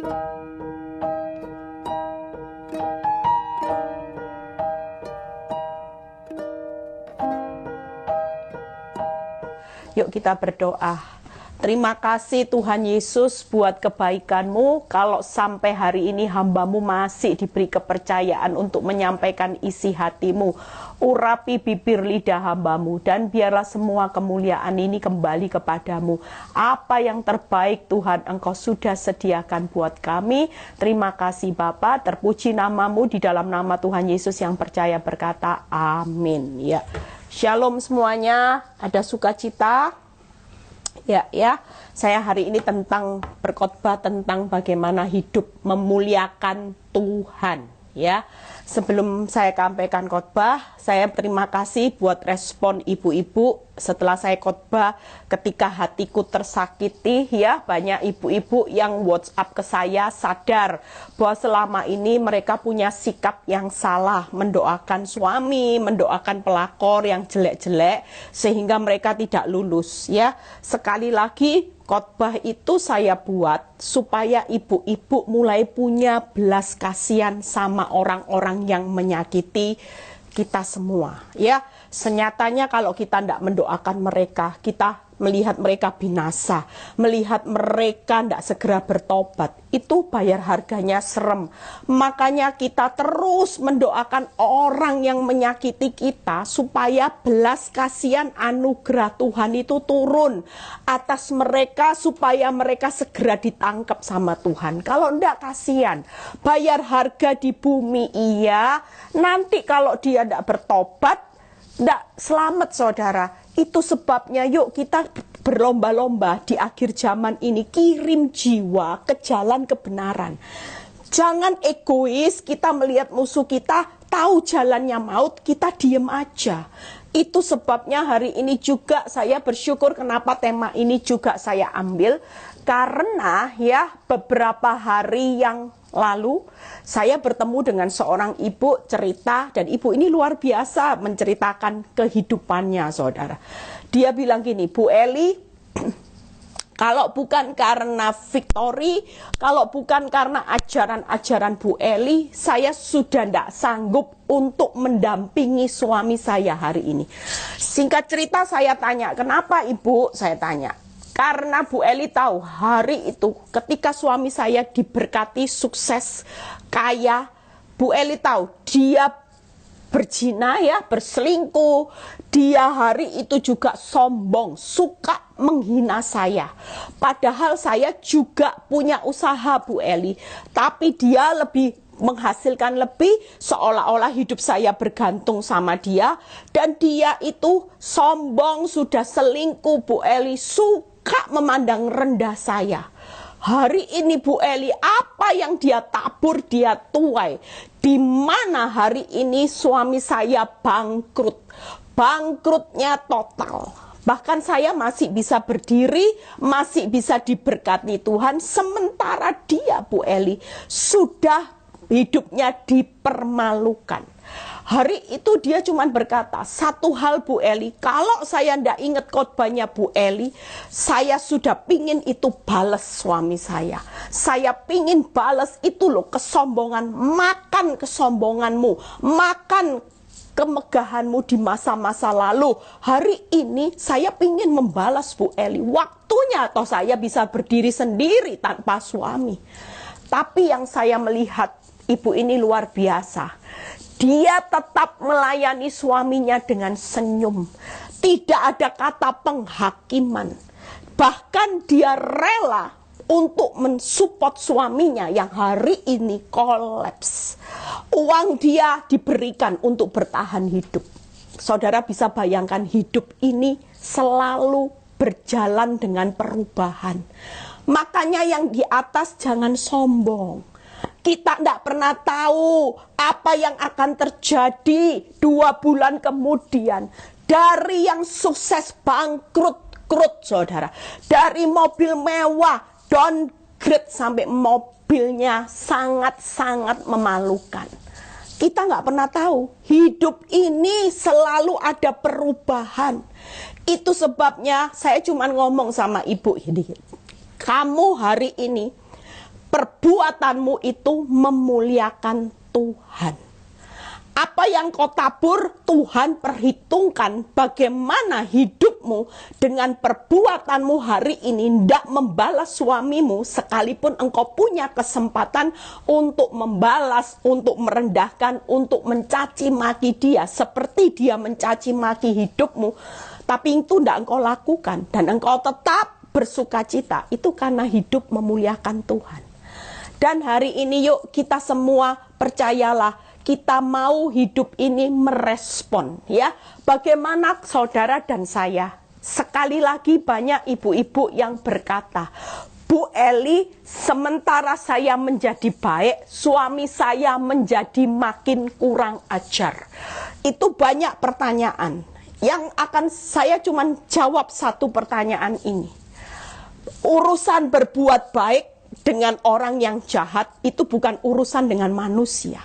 Yuk kita berdoa. Terima kasih Tuhan Yesus buat kebaikan-Mu. Kalau sampai hari ini hamba-Mu masih diberi kepercayaan untuk menyampaikan isi hati-Mu. Urapi bibir lidah hamba-Mu dan biarlah semua kemuliaan ini kembali kepadamu. Apa yang terbaik Tuhan Engkau sudah sediakan buat kami. Terima kasih Bapa, terpuji nama-Mu di dalam nama Tuhan Yesus yang percaya berkata amin. Ya. Shalom semuanya, ada sukacita. Ya, saya hari ini berkhotbah tentang bagaimana hidup memuliakan Tuhan. Ya, sebelum saya sampaikan khotbah, saya terima kasih buat respon ibu-ibu setelah saya khotbah ketika hatiku tersakiti. Ya, banyak ibu-ibu yang WhatsApp ke saya sadar bahwa selama ini mereka punya sikap yang salah, mendoakan suami, mendoakan pelakor yang jelek-jelek sehingga mereka tidak lulus. Ya, sekali lagi khotbah itu saya buat supaya ibu-ibu mulai punya belas kasihan sama orang-orang yang menyakiti kita semua. Ya, senyatanya kalau kita tidak mendoakan mereka, kita melihat mereka binasa, melihat mereka tidak segera bertobat, itu bayar harganya serem. Makanya kita terus mendoakan orang yang menyakiti kita supaya belas kasihan anugerah Tuhan itu turun atas mereka supaya mereka segera ditangkap sama Tuhan. Kalau tidak kasihan, bayar harga di bumi iya, nanti kalau dia tidak bertobat, tidak selamat saudara. Itu sebabnya yuk kita berlomba-lomba di akhir zaman ini kirim jiwa ke jalan kebenaran. Jangan egois, kita melihat musuh kita, tahu jalannya maut, kita diem aja. Itu sebabnya hari ini juga saya bersyukur kenapa tema ini juga saya ambil. Karena ya beberapa hari yang lalu saya bertemu dengan seorang ibu cerita, dan ibu ini luar biasa menceritakan kehidupannya saudara. Dia bilang gini, Bu Eli, kalau bukan karena Victory, kalau bukan karena ajaran-ajaran Bu Eli, saya sudah tidak sanggup untuk mendampingi suami saya hari ini. Singkat cerita saya tanya, kenapa Ibu? Saya tanya. Karena Bu Eli tahu hari itu ketika suami saya diberkati sukses, kaya, Bu Eli tahu dia berzina ya, berselingkuh. Dia hari itu juga sombong, suka menghina saya. Padahal saya juga punya usaha Bu Eli, tapi dia lebih menghasilkan lebih, seolah-olah hidup saya bergantung sama dia. Dan dia itu sombong, sudah selingkuh Bu Eli, suka memandang rendah saya. Hari ini Bu Eli, apa yang dia tabur dia tuai. Di mana hari ini suami saya bangkrut. Bangkrutnya total. Bahkan saya masih bisa berdiri, masih bisa diberkati Tuhan. Sementara dia Bu Eli sudah hidupnya dipermalukan. Hari itu dia cuma berkata, satu hal Bu Eli, kalau saya tidak ingat khotbahnya Bu Eli, saya sudah pingin itu balas suami saya. Saya pingin balas itu loh, kesombongan, makan kesombonganmu, makan kemegahanmu di masa-masa lalu. Hari ini saya pingin membalas Bu Eli. Waktunya atau saya bisa berdiri sendiri tanpa suami. Tapi yang saya melihat, ibu ini luar biasa. Dia tetap melayani suaminya dengan senyum. Tidak ada kata penghakiman. Bahkan dia rela untuk mensupport suaminya yang hari ini kolaps. Uang dia diberikan untuk bertahan hidup. Saudara bisa bayangkan hidup ini selalu berjalan dengan perubahan. Makanya yang di atas jangan sombong. Kita tidak pernah tahu apa yang akan terjadi 2 bulan kemudian. Dari yang sukses bangkrut saudara. Dari mobil mewah downgrade sampai mobilnya sangat-sangat memalukan. Kita nggak pernah tahu. Hidup ini selalu ada perubahan. Itu sebabnya saya cuma ngomong sama ibu ini. Kamu hari ini perbuatanmu itu memuliakan Tuhan. Apa yang kau tabur, Tuhan perhitungkan bagaimana hidupmu dengan perbuatanmu hari ini tidak membalas suamimu, sekalipun engkau punya kesempatan untuk membalas, untuk merendahkan, untuk mencaci maki dia seperti dia mencaci maki hidupmu, tapi itu tidak engkau lakukan dan engkau tetap bersukacita. Itu karena hidup memuliakan Tuhan. Dan hari ini yuk kita semua percayalah, kita mau hidup ini merespon ya. Bagaimana saudara dan saya, sekali lagi banyak ibu-ibu yang berkata, Bu Eli, sementara saya menjadi baik, suami saya menjadi makin kurang ajar. Itu banyak pertanyaan. Yang akan saya cuma jawab satu pertanyaan ini. Urusan berbuat baik dengan orang yang jahat itu bukan urusan dengan manusia.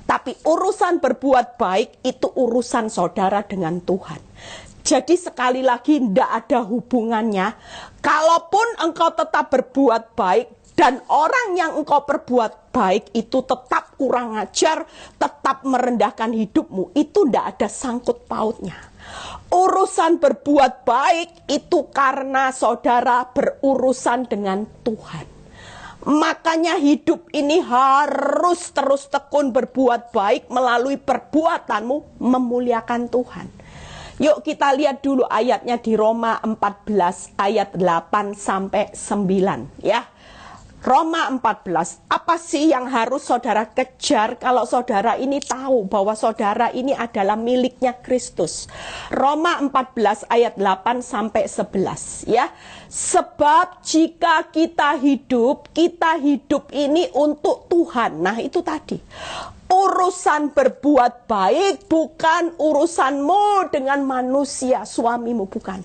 Tapi urusan berbuat baik itu urusan saudara dengan Tuhan. Jadi sekali lagi tidak ada hubungannya. Kalaupun engkau tetap berbuat baik dan orang yang engkau perbuat baik itu tetap kurang ajar, tetap merendahkan hidupmu, itu tidak ada sangkut pautnya. Urusan berbuat baik itu karena saudara berurusan dengan Tuhan. Makanya hidup ini harus terus tekun berbuat baik melalui perbuatanmu memuliakan Tuhan. Yuk kita lihat dulu ayatnya di Roma 14 ayat 8 sampai 9 ya. Roma 14, apa sih yang harus saudara kejar kalau saudara ini tahu bahwa saudara ini adalah miliknya Kristus? Roma 14 ayat 8 sampai 11 ya. Sebab jika kita hidup ini untuk Tuhan. Nah itu tadi. Urusan berbuat baik bukan urusanmu dengan manusia, suamimu, bukan.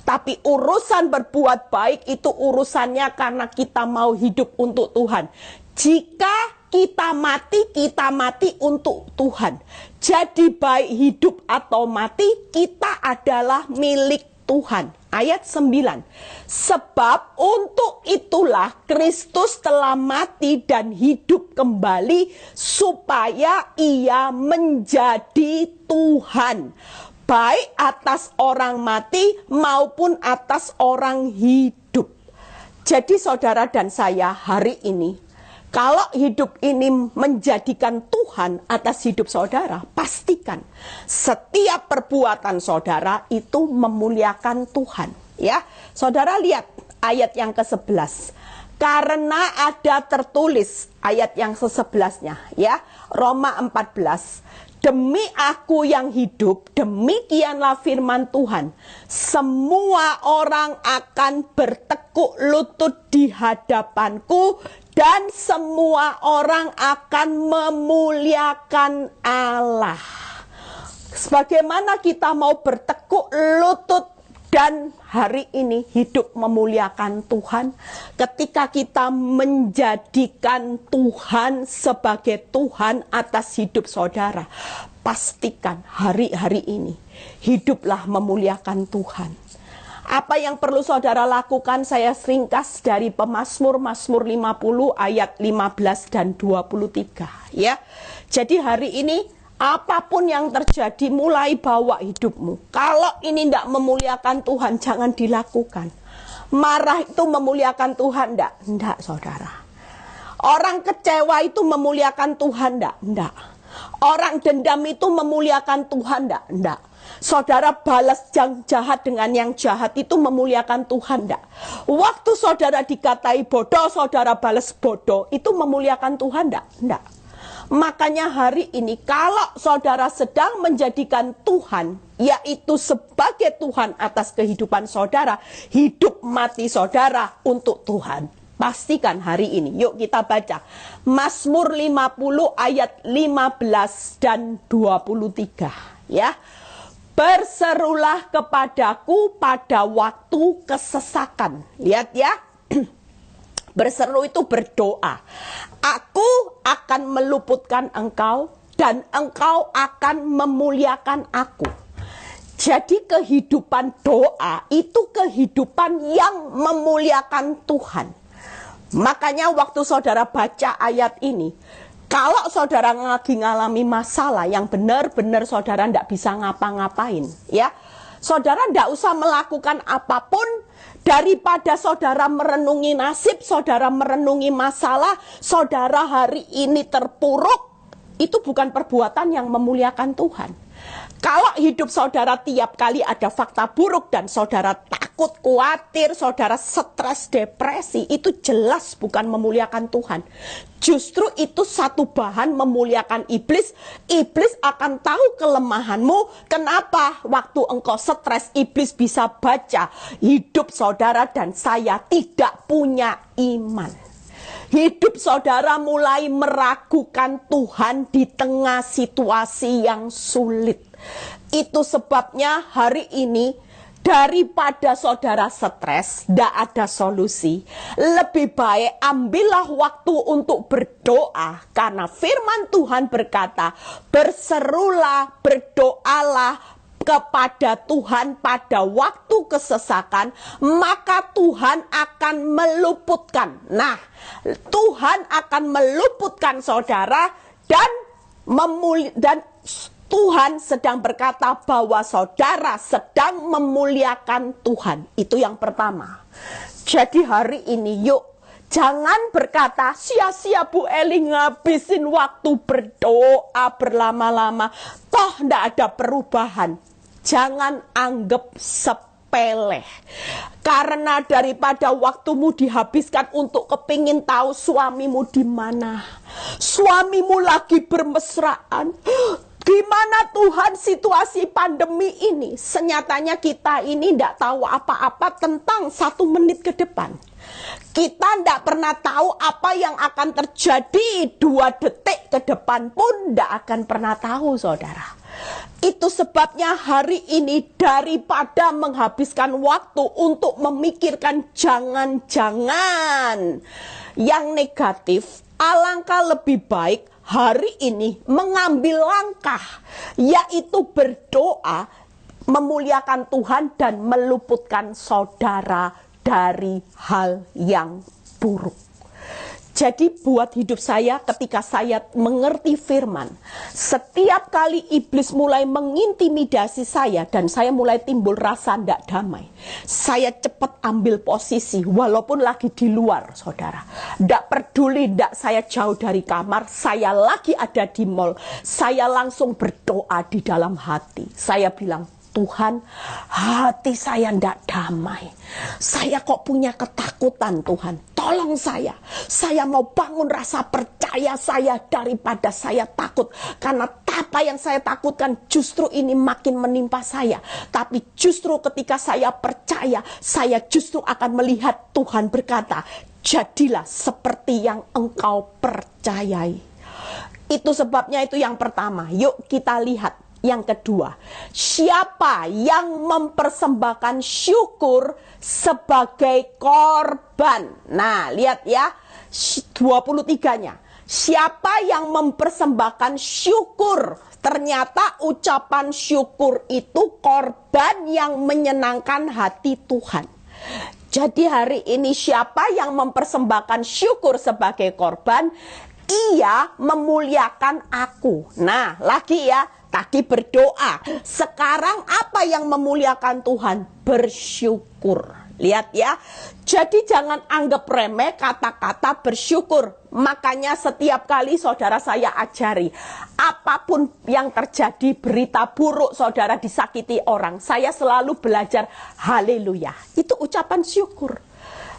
Tapi urusan berbuat baik itu urusannya karena kita mau hidup untuk Tuhan. Jika kita mati untuk Tuhan. Jadi baik hidup atau mati, kita adalah milik Tuhan. Ayat 9. Sebab untuk itulah Kristus telah mati dan hidup kembali supaya ia menjadi Tuhan. Baik atas orang mati maupun atas orang hidup. Jadi saudara dan saya hari ini, kalau hidup ini menjadikan Tuhan atas hidup saudara, pastikan setiap perbuatan saudara itu memuliakan Tuhan. Ya, saudara lihat ayat yang ke-11. Karena ada tertulis ayat yang ke-11-nya, ya, Roma 14. Demi aku yang hidup, demikianlah firman Tuhan. Semua orang akan bertekuk lutut di hadapanku dan semua orang akan memuliakan Allah. Sebagaimana kita mau bertekuk lutut dan hari ini hidup memuliakan Tuhan, ketika kita menjadikan Tuhan sebagai Tuhan atas hidup saudara, pastikan hari-hari ini hiduplah memuliakan Tuhan. Apa yang perlu saudara lakukan, saya ringkas dari Pemazmur, Mazmur 50 ayat 15 dan 23 ya. Jadi hari ini apapun yang terjadi, mulai bawa hidupmu. Kalau ini tidak memuliakan Tuhan, jangan dilakukan. Marah itu memuliakan Tuhan? Tidak, saudara. Orang kecewa itu memuliakan Tuhan? Tidak. Orang dendam itu memuliakan Tuhan? Tidak. Saudara balas yang jahat dengan yang jahat itu memuliakan Tuhan? Tidak. Waktu saudara dikatai bodoh, saudara balas bodoh, itu memuliakan Tuhan? Tidak. Makanya hari ini kalau saudara sedang menjadikan Tuhan, yaitu sebagai Tuhan atas kehidupan saudara, hidup mati saudara untuk Tuhan. Pastikan hari ini, yuk kita baca Mazmur 50 ayat 15 dan 23 ya. Berserulah kepadaku pada waktu kesesakan. Lihat ya. Berseru itu berdoa. Aku akan meluputkan engkau dan engkau akan memuliakan aku. Jadi kehidupan doa itu kehidupan yang memuliakan Tuhan. Makanya waktu saudara baca ayat ini, kalau saudara lagi ngalami masalah yang benar-benar saudara tidak bisa ngapa-ngapain, ya, saudara tidak usah melakukan apapun. Daripada saudara merenungi nasib, saudara merenungi masalah, saudara hari ini terpuruk, itu bukan perbuatan yang memuliakan Tuhan. Kalau hidup saudara tiap kali ada fakta buruk dan saudara takut, khawatir, saudara stres, depresi, itu jelas bukan memuliakan Tuhan. Justru itu satu bahan memuliakan iblis. Iblis akan tahu kelemahanmu. Kenapa waktu engkau stres, iblis bisa baca hidup saudara dan saya tidak punya iman. Hidup saudara mulai meragukan Tuhan di tengah situasi yang sulit. Itu sebabnya hari ini daripada saudara stres, tidak ada solusi. Lebih baik ambillah waktu untuk berdoa. Karena firman Tuhan berkata, berserulah, berdoalah kepada Tuhan pada waktu kesesakan, maka Tuhan akan meluputkan. Nah, Tuhan akan meluputkan saudara dan Tuhan sedang berkata bahwa saudara sedang memuliakan Tuhan. Itu yang pertama. Jadi hari ini yuk, jangan berkata sia-sia Bu Eli ngabisin waktu berdoa berlama-lama, toh tidak ada perubahan. Jangan anggap sepele. Karena daripada waktumu dihabiskan untuk kepingin tahu suamimu di mana, suamimu lagi bermesraan, gimana Tuhan situasi pandemi ini, senyatanya kita ini tidak tahu apa-apa tentang 1 menit ke depan. Kita tidak pernah tahu apa yang akan terjadi 2 detik ke depan pun tidak akan pernah tahu, saudara. Itu sebabnya hari ini daripada menghabiskan waktu untuk memikirkan jangan-jangan yang negatif, alangkah lebih baik hari ini mengambil langkah, yaitu berdoa, memuliakan Tuhan dan meluputkan saudara dari hal yang buruk. Jadi buat hidup saya ketika saya mengerti firman, setiap kali iblis mulai mengintimidasi saya dan saya mulai timbul rasa tidak damai, saya cepat ambil posisi walaupun lagi di luar, saudara. Tidak peduli, tidak saya jauh dari kamar, saya lagi ada di mall, saya langsung berdoa di dalam hati. Saya bilang, Tuhan, hati saya tidak damai. Saya kok punya ketakutan, Tuhan. Tolong saya mau bangun rasa percaya saya daripada saya takut. Karena apa yang saya takutkan justru ini makin menimpa saya. Tapi justru ketika saya percaya, saya justru akan melihat Tuhan berkata, jadilah seperti yang engkau percayai. Itu sebabnya itu yang pertama. Yuk kita lihat. Yang kedua, siapa yang mempersembahkan syukur sebagai korban? Nah, lihat ya, 23-nya. Siapa yang mempersembahkan syukur? Ternyata ucapan syukur itu korban yang menyenangkan hati Tuhan. Jadi hari ini siapa yang mempersembahkan syukur sebagai korban? Ia memuliakan aku. Nah, lagi ya. Tadi berdoa, sekarang apa yang memuliakan Tuhan? Bersyukur. Lihat ya, jadi jangan anggap remeh kata-kata bersyukur. Makanya setiap kali saudara saya ajari, apapun yang terjadi, berita buruk, saudara disakiti orang, saya selalu belajar haleluya. Itu ucapan syukur.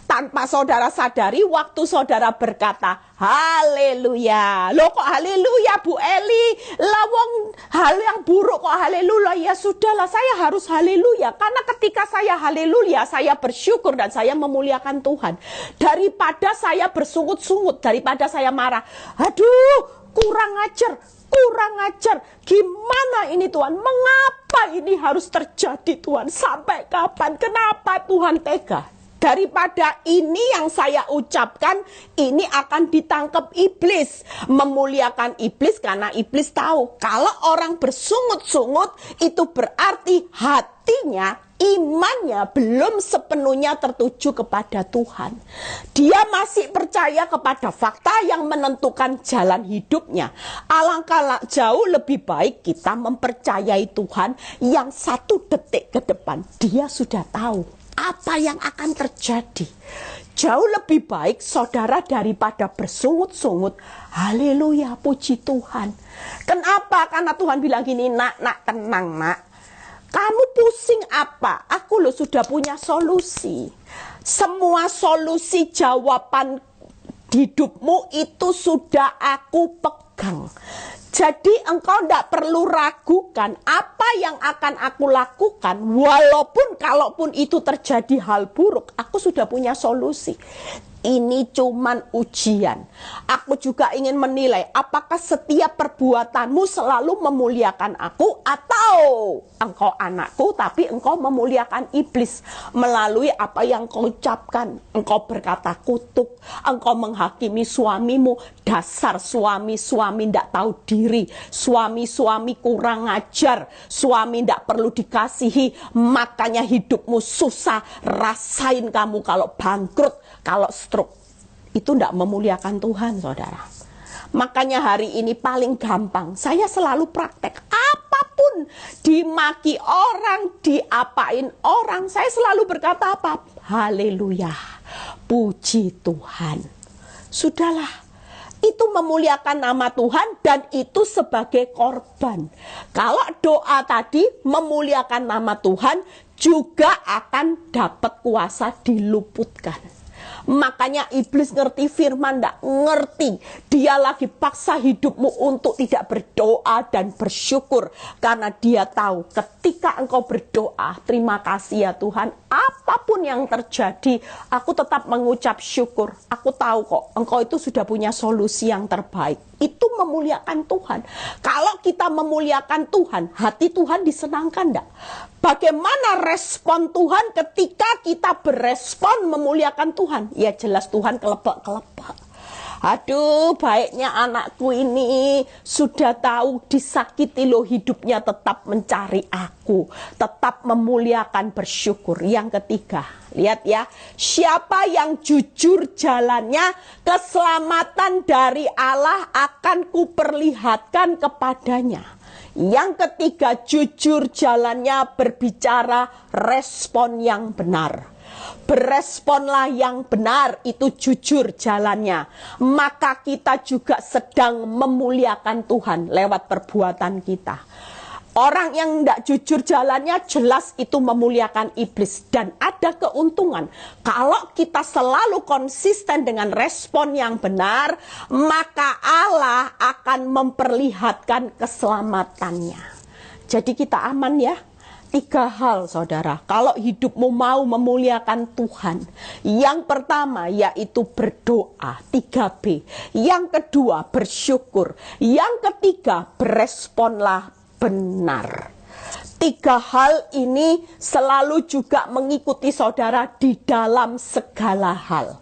Tanpa saudara sadari, waktu saudara berkata haleluya. Loh kok haleluya Bu Eli? Lawang hal yang buruk kok haleluya? Ya sudahlah, saya harus haleluya. Karena ketika saya haleluya, saya bersyukur dan saya memuliakan Tuhan. Daripada saya bersungut-sungut, daripada saya marah. Aduh, kurang ajar. Gimana ini Tuhan? Mengapa ini harus terjadi Tuhan? Sampai kapan? Kenapa Tuhan tega? Daripada ini yang saya ucapkan, ini akan ditangkap iblis. Memuliakan iblis karena iblis tahu kalau orang bersungut-sungut itu berarti hatinya imannya belum sepenuhnya tertuju kepada Tuhan. Dia masih percaya kepada fakta yang menentukan jalan hidupnya. Alangkah jauh lebih baik kita mempercayai Tuhan yang 1 detik ke depan dia sudah tahu apa yang akan terjadi. Jauh lebih baik saudara daripada bersungut-sungut. Haleluya, puji Tuhan. Kenapa? Karena Tuhan bilang gini, nak tenang nak. Kamu pusing apa? Aku loh sudah punya solusi. Semua solusi jawaban hidupmu itu sudah aku pegang. Jadi engkau tidak perlu ragukan apa yang akan aku lakukan. Walaupun kalaupun itu terjadi hal buruk, aku sudah punya solusi. Ini cuman ujian. Aku juga ingin menilai apakah setiap perbuatanmu selalu memuliakan aku atau engkau anakku tapi engkau memuliakan iblis melalui apa yang kau ucapkan. Engkau berkata kutuk, engkau menghakimi suamimu. Dasar suami-suami tidak tahu diri, suami-suami kurang ajar, suami tidak perlu dikasihi, makanya hidupmu susah. Rasain kamu kalau bangkrut, kalau stroke. Itu tidak memuliakan Tuhan, saudara. Makanya hari ini paling gampang, saya selalu praktek. Apapun dimaki orang, diapain orang, saya selalu berkata apa? Haleluya, puji Tuhan. Sudahlah. Itu memuliakan nama Tuhan dan itu sebagai korban. Kalau doa tadi memuliakan nama Tuhan juga akan dapat kuasa diluputkan. Makanya iblis ngerti firman, tidak ngerti. Dia lagi paksa hidupmu untuk tidak berdoa dan bersyukur. Karena dia tahu ketika engkau berdoa, terima kasih ya Tuhan, apapun yang terjadi, aku tetap mengucap syukur. Aku tahu kok, engkau itu sudah punya solusi yang terbaik. Itu memuliakan Tuhan. Kalau kita memuliakan Tuhan, hati Tuhan disenangkan enggak? Bagaimana respon Tuhan ketika kita berespon memuliakan Tuhan? Ya jelas Tuhan kelepek-kelepek. Aduh, baiknya anakku ini sudah tahu disakiti loh hidupnya, tetap mencari aku, tetap memuliakan, bersyukur. Yang ketiga, lihat ya, siapa yang jujur jalannya, keselamatan dari Allah akan kuperlihatkan kepadanya. Yang ketiga, jujur jalannya, berbicara respon yang benar. Beresponlah yang benar, itu jujur jalannya. Maka kita juga sedang memuliakan Tuhan lewat perbuatan kita. Orang yang tidak jujur jalannya jelas itu memuliakan iblis. Dan ada keuntungan. Kalau kita selalu konsisten dengan respon yang benar, maka Allah akan memperlihatkan keselamatannya. Jadi kita aman ya. 3 hal saudara, kalau hidupmu mau memuliakan Tuhan. Yang pertama yaitu berdoa, 3B. Yang kedua bersyukur. Yang ketiga beresponlah benar. 3 hal ini selalu juga mengikuti saudara di dalam segala hal.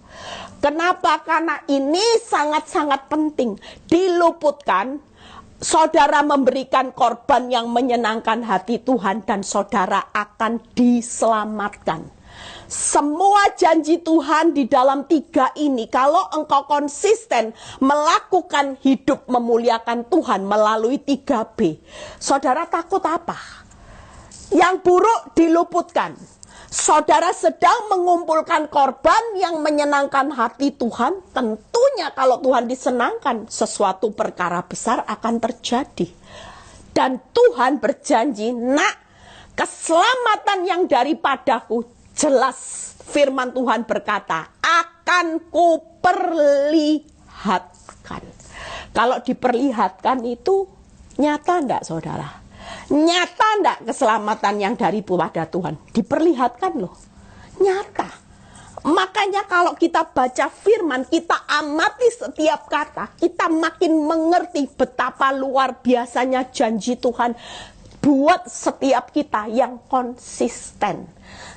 Kenapa? Karena ini sangat-sangat penting. Diluputkan, saudara memberikan korban yang menyenangkan hati Tuhan dan saudara akan diselamatkan. Semua janji Tuhan di dalam 3 ini, kalau engkau konsisten melakukan hidup memuliakan Tuhan melalui 3B, saudara takut apa? Yang buruk diluputkan. Saudara sedang mengumpulkan korban yang menyenangkan hati Tuhan. Tentunya kalau Tuhan disenangkan, sesuatu perkara besar akan terjadi. Dan Tuhan berjanji, nak, keselamatan yang daripadaku, jelas firman Tuhan berkata, akan kuperlihatkan. Kalau diperlihatkan itu nyata enggak saudara? Nyata enggak keselamatan yang daripada Tuhan? Diperlihatkan loh. Nyata. Makanya kalau kita baca firman, kita amati setiap kata, kita makin mengerti betapa luar biasanya janji Tuhan buat setiap kita yang konsisten.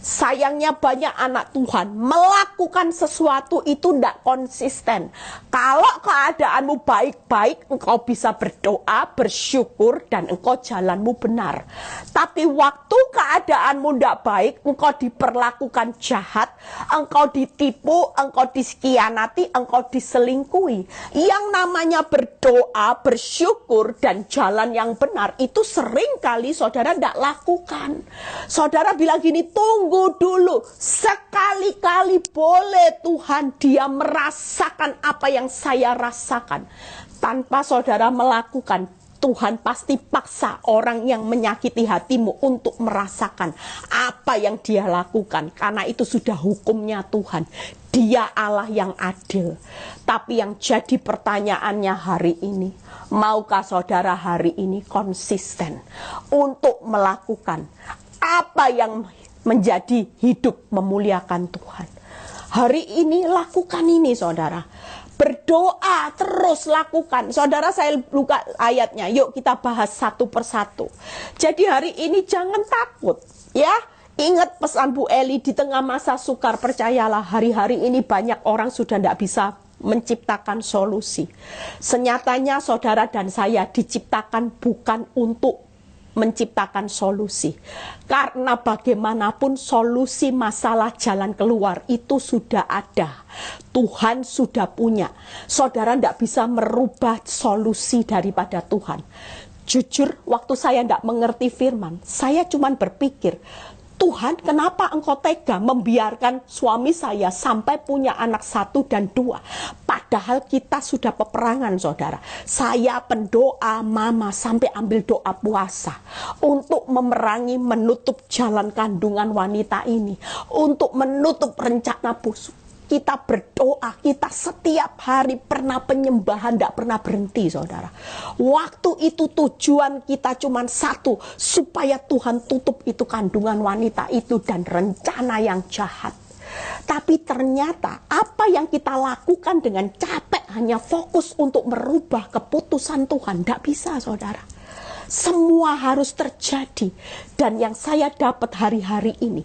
Sayangnya banyak anak Tuhan melakukan sesuatu itu tidak konsisten. Kalau keadaanmu baik-baik, engkau bisa berdoa, bersyukur, dan engkau jalanmu benar. Tapi waktu keadaanmu tidak baik, engkau diperlakukan jahat, engkau ditipu, engkau diskianati, engkau diselingkuhi. Yang namanya berdoa, bersyukur, dan jalan yang benar, itu sering kali saudara tidak lakukan. Saudara bilang gini, tunggu dulu, sekali-kali boleh Tuhan dia merasakan apa yang saya rasakan. Tanpa saudara melakukan, Tuhan pasti paksa orang yang menyakiti hatimu untuk merasakan apa yang dia lakukan. Karena itu sudah hukumnya Tuhan. Dia Allah yang adil. Tapi yang jadi pertanyaannya hari ini, maukah saudara hari ini konsisten untuk melakukan apa yang menjadi hidup memuliakan Tuhan? Hari ini lakukan ini saudara. Berdoa terus lakukan. Saudara, saya buka ayatnya. Yuk kita bahas satu persatu. Jadi hari ini jangan takut ya. Ingat pesan Bu Eli di tengah masa sukar, percayalah hari-hari ini banyak orang sudah tidak bisa menciptakan solusi. Senyatanya saudara dan saya diciptakan bukan untuk menciptakan solusi. Karena bagaimanapun solusi masalah jalan keluar itu sudah ada. Tuhan sudah punya. Saudara tidak bisa merubah solusi daripada Tuhan. Jujur, waktu saya tidak mengerti firman, saya cuma berpikir, Tuhan, kenapa engkau tega membiarkan suami saya sampai punya anak 1 dan 2? Padahal kita sudah peperangan saudara. Saya pendoa mama sampai ambil doa puasa untuk memerangi, menutup jalan kandungan wanita ini, untuk menutup rencana busuk. Kita berdoa, kita setiap hari pernah penyembahan, tidak pernah berhenti saudara. Waktu itu tujuan kita cuma satu, supaya Tuhan tutup itu kandungan wanita itu dan rencana yang jahat. Tapi ternyata apa yang kita lakukan dengan capek hanya fokus untuk merubah keputusan Tuhan, tidak bisa saudara. Semua harus terjadi. Dan yang saya dapat hari-hari ini,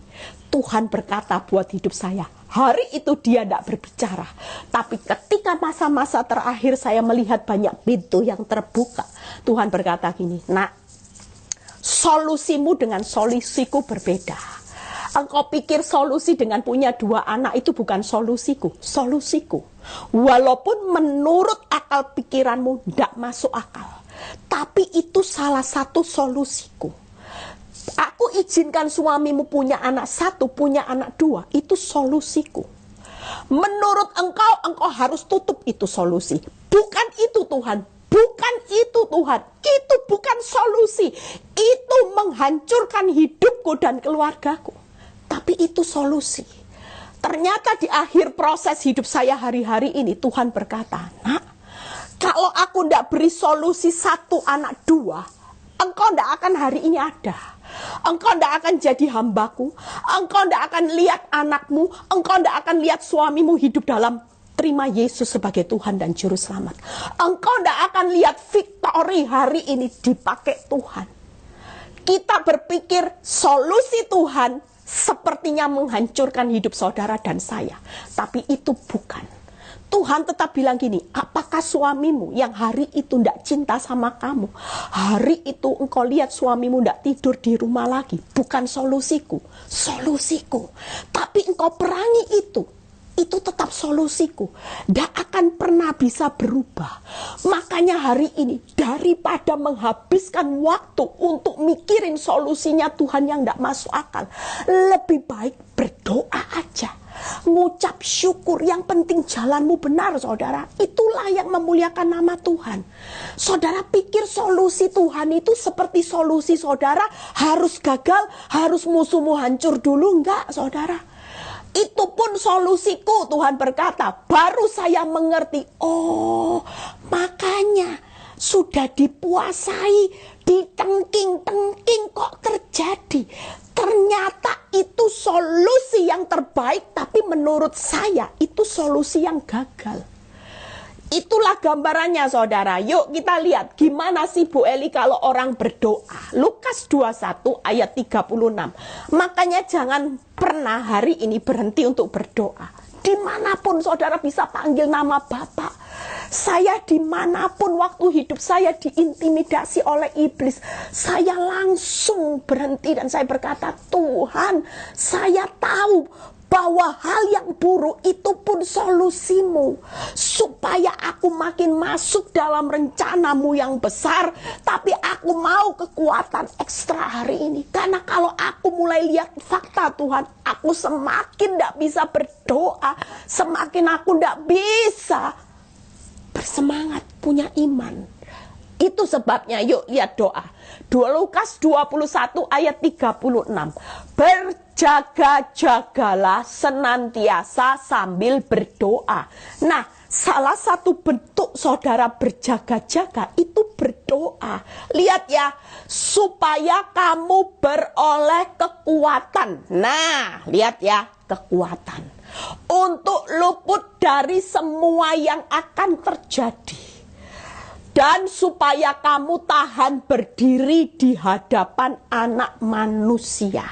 Tuhan berkata buat hidup saya, hari itu dia tidak berbicara. Tapi ketika masa-masa terakhir saya melihat banyak pintu yang terbuka, Tuhan berkata gini, nak, solusimu dengan solusiku berbeda. Engkau pikir solusi dengan punya 2 anak itu bukan solusiku. Solusiku. Walaupun menurut akal pikiranmu tidak masuk akal. Tapi itu salah satu solusiku. Aku izinkan suamimu punya anak 1, punya anak 2. Itu solusiku. Menurut engkau harus tutup itu solusi. Bukan itu Tuhan. Bukan itu Tuhan. Itu bukan solusi. Itu menghancurkan hidupku dan keluargaku. Tapi itu solusi. Ternyata di akhir proses hidup saya hari-hari ini, Tuhan berkata, nak, kalau aku tidak beri solusi 1 anak 2, engkau tidak akan hari ini ada. Engkau tidak akan jadi hambaku. Engkau tidak akan lihat anakmu. Engkau tidak akan lihat suamimu hidup dalam terima Yesus sebagai Tuhan dan Juru Selamat. Engkau tidak akan lihat victory hari ini dipakai Tuhan. Kita berpikir solusi Tuhan sepertinya menghancurkan hidup saudara dan saya. Tapi itu bukan. Tuhan tetap bilang gini, apakah suamimu yang hari itu tidak cinta sama kamu, hari itu engkau lihat suamimu tidak tidur di rumah lagi, bukan solusiku, solusiku. Tapi engkau perangi itu tetap solusiku, tidak akan pernah bisa berubah. Makanya hari ini, daripada menghabiskan waktu untuk mikirin solusinya Tuhan yang tidak masuk akal, lebih baik berdoa aja. Ngucap syukur, yang penting jalanmu benar saudara. Itulah yang memuliakan nama Tuhan. Saudara pikir solusi Tuhan itu seperti solusi saudara harus gagal, harus musuhmu hancur dulu. Enggak saudara. Itu pun solusiku, Tuhan berkata. Baru saya mengerti, oh makanya sudah dipuasai, ditengking-tengking kok terjadi. Ternyata itu solusi yang terbaik, tapi menurut saya itu solusi yang gagal. Itulah Inilah gambarannya saudara. Yuk kita lihat gimana sih Bu Eli kalau orang berdoa. Lukas 21 ayat 36. Makanya jangan pernah hari ini berhenti untuk berdoa. Dimanapun saudara bisa panggil nama Bapak. Saya dimanapun waktu hidup saya diintimidasi oleh iblis, saya langsung berhenti dan saya berkata, Tuhan, saya tahu bahwa hal yang buruk itu pun solusimu, supaya aku makin masuk dalam rencanamu yang besar. Tapi aku mau kekuatan ekstra hari ini, karena kalau aku mulai lihat fakta Tuhan, aku semakin tidak bisa berdoa, semakin aku tidak bisa bersemangat punya iman. Itu sebabnya yuk lihat doa. 2 Lukas 21 ayat 36. Berjaga-jagalah senantiasa sambil berdoa. Nah, salah satu bentuk saudara berjaga-jaga itu berdoa. Lihat ya, supaya kamu beroleh kekuatan. Nah, lihat ya, kekuatan. Untuk luput dari semua yang akan terjadi. Dan supaya kamu tahan berdiri di hadapan anak manusia.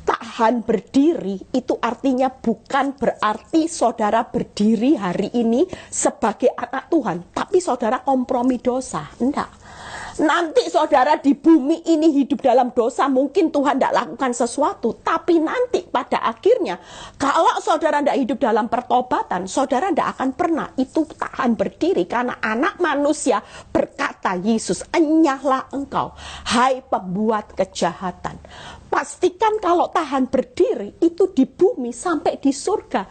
Tahan berdiri itu artinya bukan berarti saudara berdiri hari ini sebagai anak Tuhan, tapi saudara kompromi dosa. Enggak. Nanti saudara di bumi ini hidup dalam dosa, mungkin Tuhan tidak lakukan sesuatu. Tapi nanti pada akhirnya, kalau saudara tidak hidup dalam pertobatan, saudara tidak akan pernah itu tahan berdiri. Karena anak manusia berkata, Yesus, enyahlah engkau, hai pembuat kejahatan. Pastikan kalau tahan berdiri itu di bumi sampai di surga,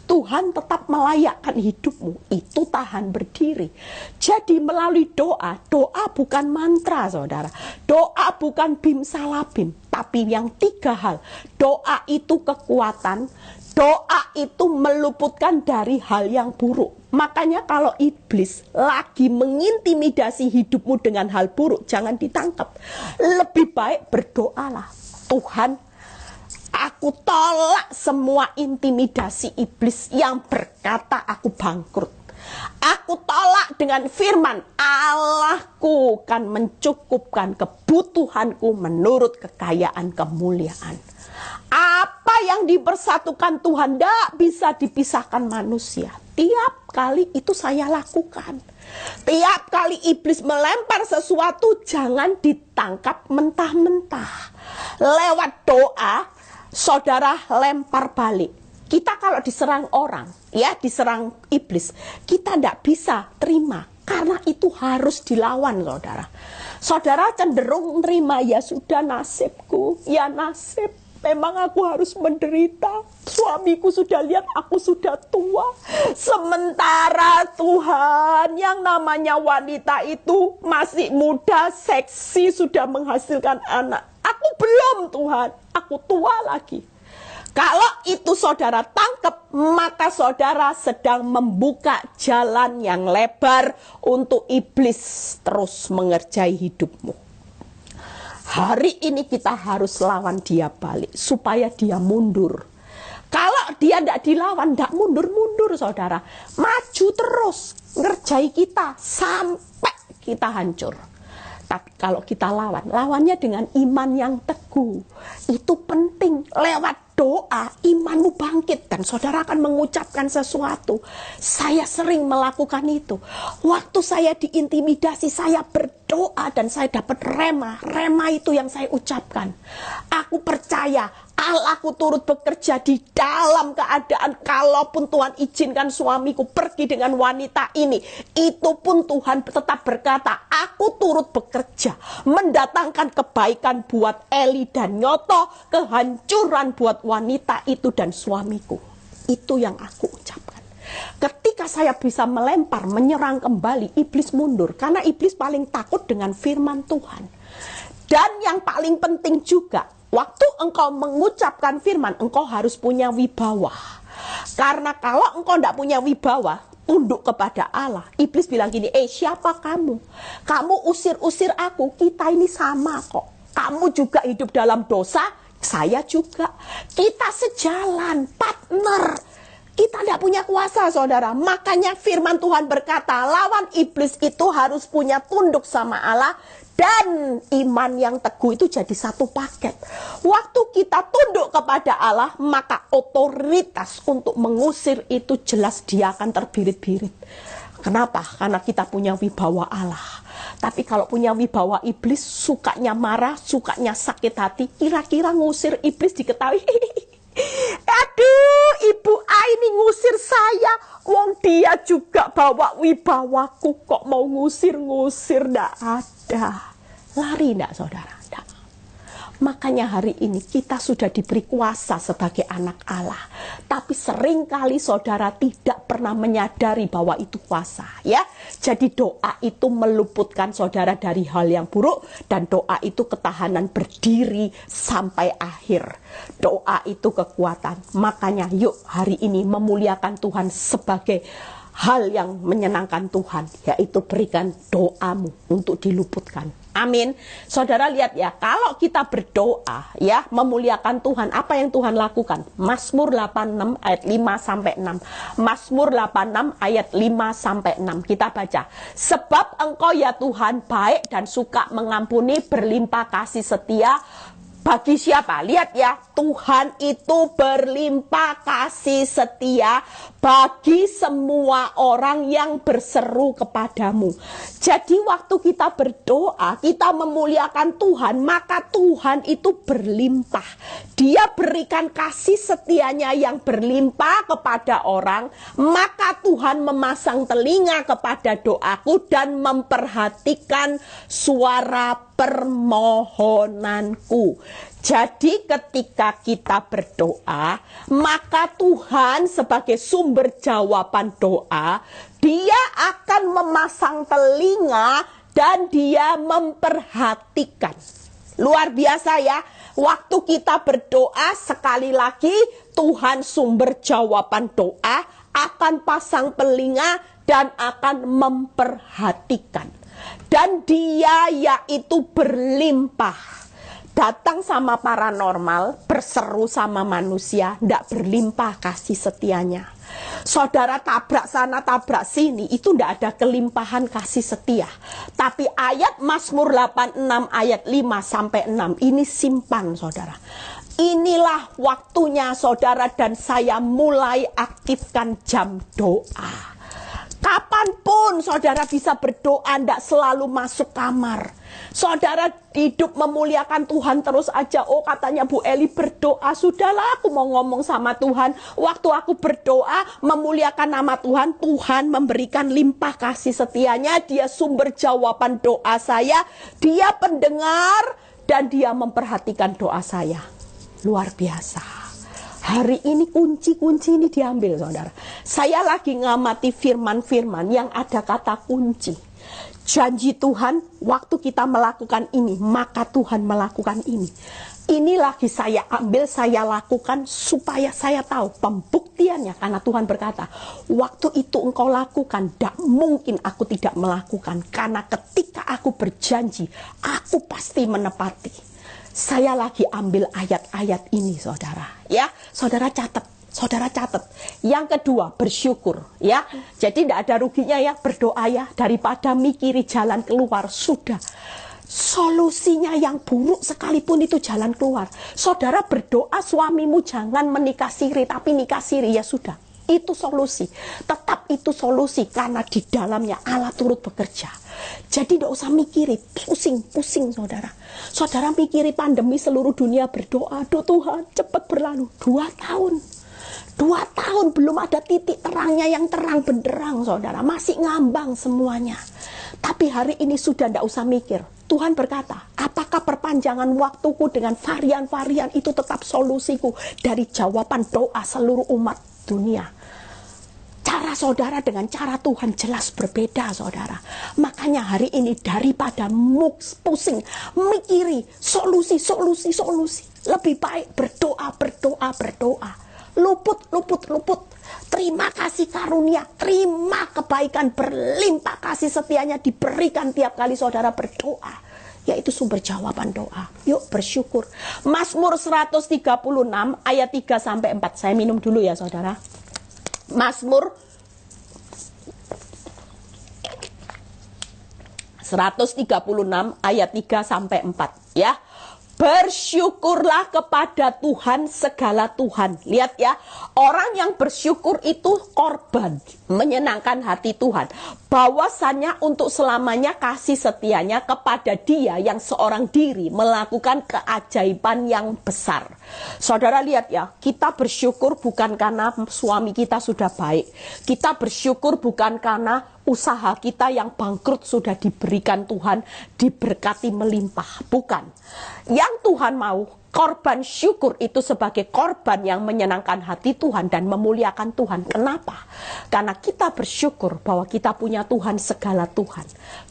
Tuhan tetap melayakkan hidupmu. Itu tahan berdiri. Jadi melalui doa, doa bukan mantra saudara. Doa bukan bim salabim. Tapi yang 3 hal. Doa itu kekuatan. Doa itu meluputkan dari hal yang buruk. Makanya kalau iblis lagi mengintimidasi hidupmu dengan hal buruk, jangan ditangkap. Lebih baik berdoalah. Tuhan, aku tolak semua intimidasi iblis yang berkata aku bangkrut. Aku tolak dengan firman, Allahku kan mencukupkan kebutuhanku menurut kekayaan kemuliaan. Apa yang dipersatukan Tuhan tidak bisa dipisahkan manusia. Tiap kali itu saya lakukan. Tiap kali iblis melempar sesuatu, jangan ditangkap mentah-mentah. Lewat doa, saudara lempar balik. Kita kalau diserang orang, ya diserang iblis, kita tidak bisa terima. Karena itu harus dilawan saudara. Saudara cenderung menerima, ya sudah nasibku, ya nasib. Memang aku harus menderita. Suamiku sudah lihat aku sudah tua. Sementara Tuhan yang namanya wanita itu masih muda, seksi, sudah menghasilkan anak. Aku belum Tuhan, aku tua lagi. Kalau itu saudara tangkap, maka saudara sedang membuka jalan yang lebar untuk iblis terus mengerjai hidupmu. Hari ini kita harus lawan dia balik supaya dia mundur. Kalau dia tidak dilawan, tidak mundur-mundur saudara. Maju terus ngerjai kita sampai kita hancur. Tapi kalau kita lawan, lawannya dengan iman yang teguh. Itu penting. Lewat doa, imanmu bangkit. Dan saudara akan mengucapkan sesuatu. Saya sering melakukan itu. Waktu saya diintimidasi, saya berdoa dan saya dapat rema. Rema itu yang saya ucapkan. Aku percaya Allahku turut bekerja di dalam keadaan kalaupun Tuhan izinkan suamiku pergi dengan wanita ini, itu pun Tuhan tetap berkata, aku turut bekerja mendatangkan kebaikan buat Eli dan nyoto kehancuran buat wanita itu dan suamiku. Itu yang aku ucapkan. Ketika saya bisa melempar, menyerang kembali, iblis mundur. Karena iblis paling takut dengan firman Tuhan. Dan yang paling penting juga, waktu engkau mengucapkan firman, engkau harus punya wibawa. Karena kalau engkau tidak punya wibawa, tunduk kepada Allah. Iblis bilang gini, siapa kamu? Kamu usir-usir aku, kita ini sama kok. Kamu juga hidup dalam dosa, saya juga. Kita sejalan, partner. Kita tidak punya kuasa, saudara. Makanya firman Tuhan berkata, lawan iblis itu harus punya tunduk sama Allah. Dan iman yang teguh itu jadi satu paket. Waktu kita tunduk kepada Allah, maka otoritas untuk mengusir itu jelas dia akan terbirit-birit. Kenapa? Karena kita punya wibawa Allah. Tapi kalau punya wibawa iblis, sukanya marah, sukanya sakit hati, kira-kira ngusir iblis diketahui. Aduh, Ibu A ini ngusir saya. Wong dia juga bawa wibawaku, kok mau ngusir-ngusir? Nggak ada. Lari nggak, saudara? Nggak. Makanya hari ini kita sudah diberi kuasa sebagai anak Allah. Tapi seringkali saudara tidak pernah menyadari bahwa itu kuasa, ya. Jadi doa itu meluputkan saudara dari hal yang buruk, dan doa itu ketahanan berdiri sampai akhir. Doa itu kekuatan. Makanya yuk hari ini memuliakan Tuhan sebagai hal yang menyenangkan Tuhan, yaitu berikan doamu untuk diluputkan. Amin. Saudara lihat ya, kalau kita berdoa ya memuliakan Tuhan, apa yang Tuhan lakukan? Mazmur 86 ayat 5 sampai 6. Mazmur 86 ayat 5 sampai 6. Kita baca. Sebab Engkau ya Tuhan baik dan suka mengampuni, berlimpah kasih setia. Bagi siapa? Lihat ya, Tuhan itu berlimpah kasih setia bagi semua orang yang berseru kepadamu. Jadi waktu kita berdoa, kita memuliakan Tuhan, maka Tuhan itu berlimpah. Dia berikan kasih setianya yang berlimpah kepada orang, maka Tuhan memasang telinga kepada doaku dan memperhatikan suara permohonanku. Jadi ketika kita berdoa, maka Tuhan sebagai sumber jawaban doa, Dia akan memasang telinga dan Dia memperhatikan. Luar biasa ya. Waktu kita berdoa, sekali lagi Tuhan sumber jawaban doa akan pasang telinga dan akan memperhatikan. Dan Dia yaitu berlimpah. Datang sama paranormal, berseru sama manusia, tidak berlimpah kasih setianya. Saudara tabrak sana, tabrak sini, itu tidak ada kelimpahan kasih setia. Tapi ayat Mazmur 86 ayat 5 sampai 6 ini simpan, saudara. Inilah waktunya saudara dan saya mulai aktifkan jam doa. Kapanpun saudara bisa berdoa, tidak selalu masuk kamar. Saudara hidup memuliakan Tuhan terus aja. Oh katanya Bu Eli berdoa, sudahlah aku mau ngomong sama Tuhan. Waktu aku berdoa memuliakan nama Tuhan, Tuhan memberikan limpah kasih setianya. Dia sumber jawaban doa saya, Dia pendengar, dan Dia memperhatikan doa saya. Luar biasa. Hari ini kunci-kunci ini diambil, saudara. Saya lagi ngamati firman-firman yang ada kata kunci. Janji Tuhan, waktu kita melakukan ini, maka Tuhan melakukan ini. Ini lagi saya ambil, saya lakukan supaya saya tahu pembuktiannya. Karena Tuhan berkata, waktu itu engkau lakukan, tidak mungkin aku tidak melakukan. Karena ketika aku berjanji, aku pasti menepati. Saya lagi ambil ayat-ayat ini, saudara. Ya, saudara catat. Saudara catat. Yang kedua, bersyukur. Ya, jadi tidak ada ruginya ya berdoa ya, daripada mikiri jalan keluar. Sudah. Solusinya yang buruk sekalipun itu jalan keluar. Saudara berdoa suamimu jangan menikah siri, tapi nikah siri, ya sudah. Itu solusi. Tetap itu solusi karena di dalamnya Allah turut bekerja. Jadi tidak usah mikiri, pusing-pusing saudara. Saudara mikiri pandemi seluruh dunia berdoa, aduh Tuhan cepat berlalu. 2 tahun. 2 tahun belum ada titik terangnya yang terang benderang saudara. Masih ngambang semuanya. Tapi hari ini sudah tidak usah mikir. Tuhan berkata, apakah perpanjangan waktuku dengan varian-varian itu tetap solusiku dari jawaban doa seluruh umat dunia. Cara saudara dengan cara Tuhan jelas berbeda, saudara. Makanya hari ini daripada pusing, mikiri solusi. Lebih baik berdoa. Luput. Terima kasih karunia, terima kebaikan berlimpah kasih setianya diberikan tiap kali saudara berdoa. Yaitu sumber jawaban doa. Yuk bersyukur. Mazmur 136 ayat 3 sampai 4. Saya minum dulu ya saudara. Mazmur 136 ayat 3 sampai 4 ya. Bersyukurlah kepada Tuhan segala Tuhan. Lihat ya, orang yang bersyukur itu korban, menyenangkan hati Tuhan. Bahwasannya untuk selamanya kasih setianya kepada Dia yang seorang diri melakukan keajaiban yang besar. Saudara lihat ya, kita bersyukur bukan karena suami kita sudah baik. Kita bersyukur bukan karena usaha kita yang bangkrut sudah diberikan Tuhan, diberkati melimpah. Bukan. Yang Tuhan mau, korban syukur itu sebagai korban yang menyenangkan hati Tuhan dan memuliakan Tuhan. Kenapa? Karena kita bersyukur bahwa kita punya Tuhan segala Tuhan.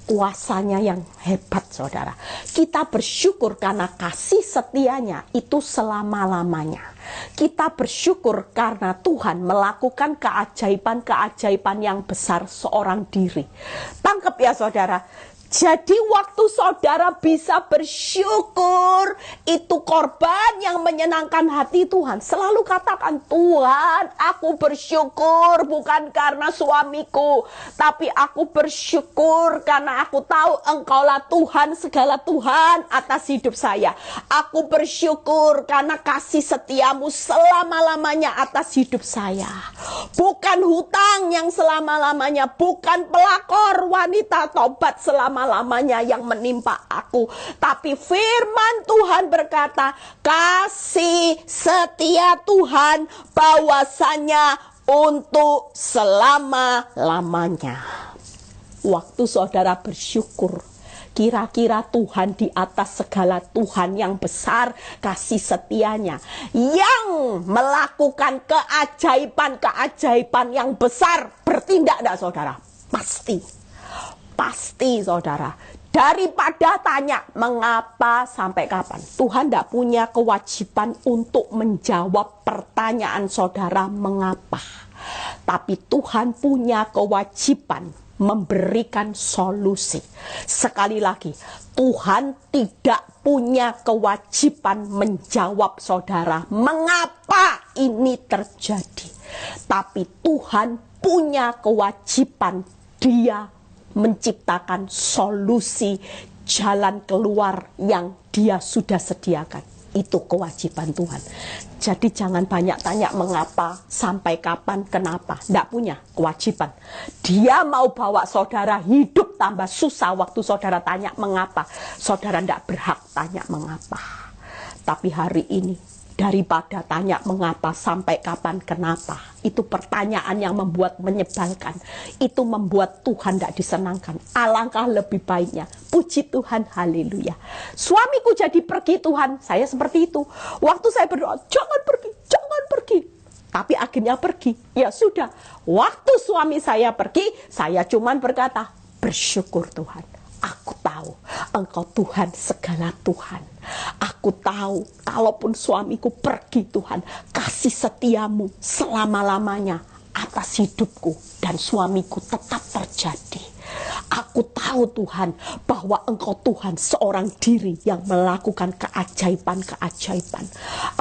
Kuasanya yang hebat, saudara. Kita bersyukur karena kasih setianya itu selama-lamanya. Kita bersyukur karena Tuhan melakukan keajaiban-keajaiban yang besar seorang diri. Tangkap ya saudara. Jadi waktu saudara bisa bersyukur, itu korban yang menyenangkan hati Tuhan. Selalu katakan, Tuhan, aku bersyukur bukan karena suamiku, tapi aku bersyukur karena aku tahu Engkaulah Tuhan segala Tuhan atas hidup saya. Aku bersyukur karena kasih setiamu selama-lamanya atas hidup saya. Bukan hutang yang selama-lamanya, bukan pelakor wanita tobat selama-lamanya yang menimpa aku, tapi firman Tuhan berkata, kasih setia Tuhan bahwasanya untuk selama-lamanya. Waktu saudara bersyukur, kira-kira Tuhan di atas segala Tuhan yang besar kasih setianya, yang melakukan keajaiban-keajaiban yang besar, bertindak enggak saudara? Pasti saudara. Daripada tanya mengapa sampai kapan, Tuhan tidak punya kewajiban untuk menjawab pertanyaan saudara mengapa. Tapi Tuhan punya kewajiban memberikan solusi. Sekali lagi, Tuhan tidak punya kewajiban menjawab saudara mengapa ini terjadi. Tapi Tuhan punya kewajiban, Dia menciptakan solusi jalan keluar yang Dia sudah sediakan. Itu kewajiban Tuhan. Jadi jangan banyak tanya mengapa, sampai kapan, kenapa. Tidak punya kewajiban. Dia mau bawa saudara hidup tambah susah waktu saudara tanya mengapa. Saudara tidak berhak tanya mengapa. Tapi hari ini, daripada tanya mengapa, sampai kapan, kenapa, itu pertanyaan yang membuat menyebalkan. Itu membuat Tuhan tidak disenangkan. Alangkah lebih baiknya, puji Tuhan, haleluya. Suamiku jadi pergi Tuhan, saya seperti itu. Waktu saya berdoa, jangan pergi, jangan pergi. Tapi akhirnya pergi. Ya sudah, waktu suami saya pergi, saya cuman berkata, bersyukur Tuhan. Aku tahu Engkau Tuhan segala Tuhan. Aku tahu kalaupun suamiku pergi Tuhan, kasih setiamu selama-lamanya atas hidupku dan suamiku tetap terjadi. Aku tahu Tuhan bahwa Engkau Tuhan seorang diri yang melakukan keajaiban-keajaiban.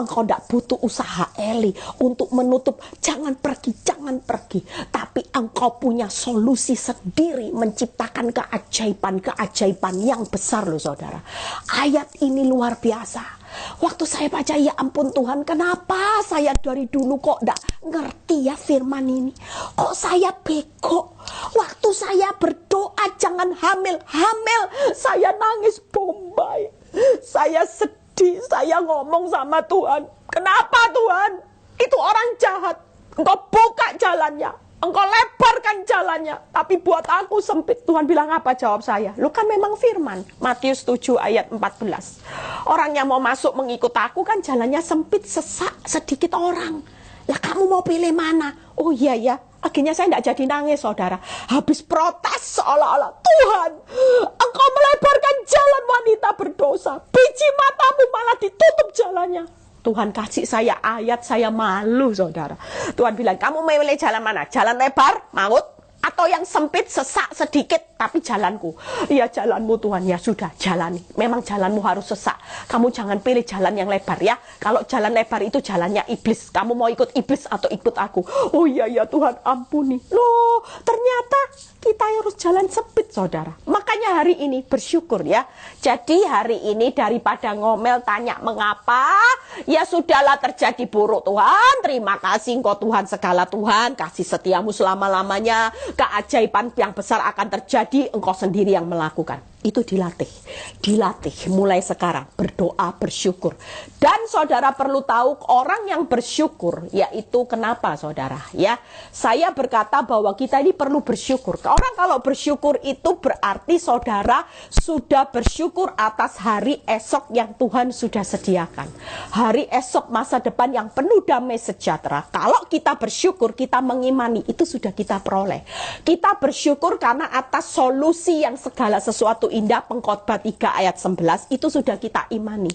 Engkau tidak butuh usaha Eli untuk menutup, jangan pergi, jangan pergi. Tapi Engkau punya solusi sendiri menciptakan keajaiban-keajaiban yang besar loh saudara. Ayat ini luar biasa. Waktu saya baca, ya ampun Tuhan, kenapa saya dari dulu kok tidak ngerti ya firman ini? Kok saya bego? Waktu saya berdoa jangan hamil, saya nangis bombay. Saya sedih, saya ngomong sama Tuhan, kenapa Tuhan? Itu orang jahat, Engkau buka jalannya, Engkau lebarkan jalannya, tapi buat aku sempit. Tuhan bilang apa? Jawab saya, lu kan memang firman, Matius 7 ayat 14. Orang yang mau masuk mengikut aku kan jalannya sempit, sesak, sedikit orang. Lah kamu mau pilih mana? Oh iya ya, akhirnya saya tidak jadi nangis saudara. Habis protes seolah-olah, Tuhan, Engkau melebarkan jalan wanita berdosa, biji matamu malah ditutup jalannya. Tuhan kasih saya ayat, saya malu saudara. Tuhan bilang, kamu memilih jalan mana? Jalan lebar, maut, Atau yang sempit, sesak sedikit, tapi jalanku. Ya jalanmu Tuhan, ya sudah jalani. Memang jalanmu harus sesak. Kamu jangan pilih jalan yang lebar ya. Kalau jalan lebar itu jalannya iblis. Kamu mau ikut iblis atau ikut aku? Oh iya ya Tuhan, ampuni. Loh, ternyata kita harus jalan sempit saudara. Makanya hari ini bersyukur ya. Jadi hari ini daripada ngomel tanya mengapa, ya sudahlah terjadi buruk Tuhan. Terima kasih engkau Tuhan segala Tuhan. Kasih setiamu selama-lamanya. Keajaiban yang besar akan terjadi, engkau sendiri yang melakukan. Itu dilatih mulai sekarang, berdoa, bersyukur. Dan saudara perlu tahu, orang yang bersyukur, yaitu kenapa saudara ya, saya berkata bahwa kita ini perlu bersyukur. Orang kalau bersyukur itu berarti saudara sudah bersyukur atas hari esok yang Tuhan sudah sediakan, hari esok masa depan yang penuh damai sejahtera. Kalau kita bersyukur, kita mengimani, itu sudah kita peroleh. Kita bersyukur karena atas solusi yang segala sesuatu indah, Pengkhotbah 3 ayat 11 itu sudah kita imani.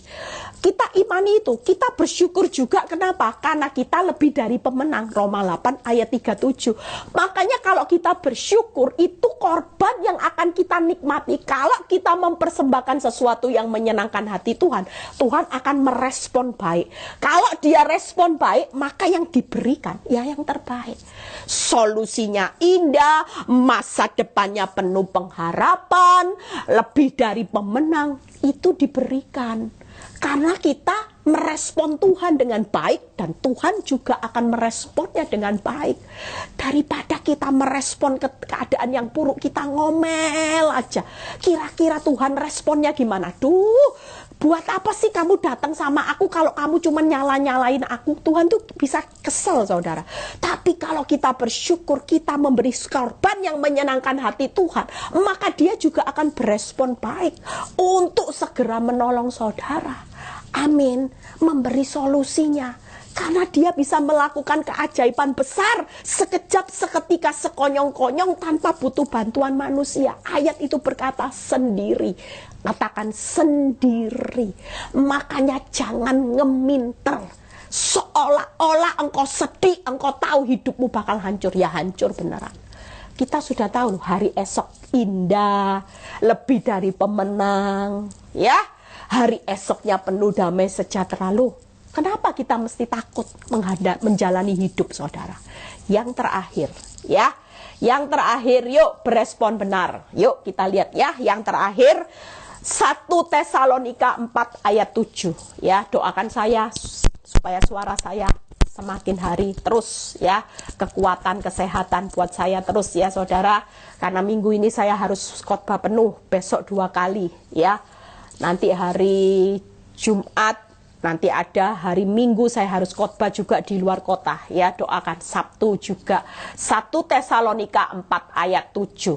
Kita imani itu, kita bersyukur juga. Kenapa? Karena kita lebih dari pemenang. Roma 8 ayat 37. Makanya kalau kita bersyukur, itu korban yang akan kita nikmati. Kalau kita mempersembahkan sesuatu yang menyenangkan hati Tuhan, Tuhan akan merespon baik. Kalau dia respon baik, maka yang diberikan ya yang terbaik. Solusinya indah, masa depannya penuh pengharapan, lebih dari pemenang, itu diberikan. Karena kita merespon Tuhan dengan baik, dan Tuhan juga akan meresponnya dengan baik. Daripada kita merespon keadaan yang buruk, kita ngomel aja. Kira-kira Tuhan responnya gimana? Duh, buat apa sih kamu datang sama aku kalau kamu cuma nyala-nyalain aku? Tuhan tuh bisa kesel saudara. Tapi kalau kita bersyukur, kita memberi korban yang menyenangkan hati Tuhan, maka dia juga akan berespon baik untuk segera menolong saudara. Amin. Memberi solusinya. Karena dia bisa melakukan keajaiban besar sekejap, seketika, sekonyong-konyong tanpa butuh bantuan manusia. Ayat itu berkata sendiri. Katakan sendiri. Makanya jangan ngeminter. Seolah-olah engkau sedih, engkau tahu hidupmu bakal hancur. Ya hancur beneran. Kita sudah tahu hari esok indah, lebih dari pemenang. Ya, hari esoknya penuh damai sejahtera. Loh, kenapa kita mesti takut menjalani hidup saudara? Yang terakhir ya, yang terakhir yuk berespon benar. Yuk kita lihat ya, yang terakhir 1 Tesalonika 4 ayat 7 ya. Doakan saya supaya suara saya semakin hari terus ya, kekuatan, kesehatan buat saya terus ya saudara. Karena minggu ini saya harus khotbah penuh, besok 2 kali ya. Nanti hari Jumat, nanti ada hari Minggu saya harus khotbah juga di luar kota ya. Doakan Sabtu juga. 1 Tesalonika 4 ayat 7.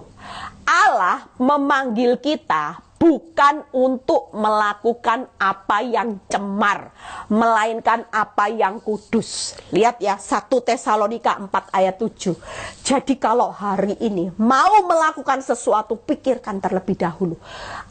Allah memanggil kita bukan untuk melakukan apa yang cemar, melainkan apa yang kudus. Lihat ya, 1 Tesalonika 4 ayat 7. Jadi kalau hari ini mau melakukan sesuatu, pikirkan terlebih dahulu.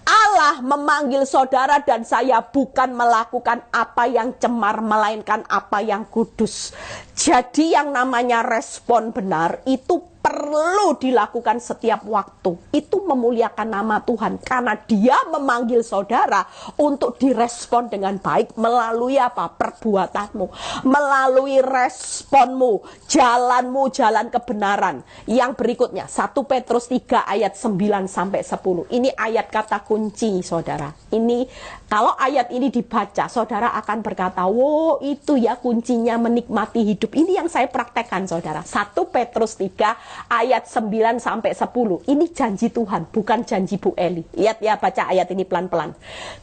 Allah memanggil saudara dan saya bukan melakukan apa yang cemar, melainkan apa yang kudus. Jadi yang namanya respon benar itu perlu dilakukan setiap waktu. Itu memuliakan nama Tuhan. Karena dia memanggil saudara untuk direspon dengan baik. Melalui apa? Perbuatanmu. Melalui responmu. Jalanmu, jalan kebenaran. Yang berikutnya, 1 Petrus 3 ayat 9-10. Ini ayat kata kunci saudara. Ini, kalau ayat ini dibaca, saudara akan berkata, wow itu ya kuncinya menikmati hidup. Ini yang saya praktekkan saudara. 1 Petrus 3 ayat 9-10. Ini janji Tuhan, bukan janji Bu Eli. Lihat ya, baca ayat ini pelan-pelan.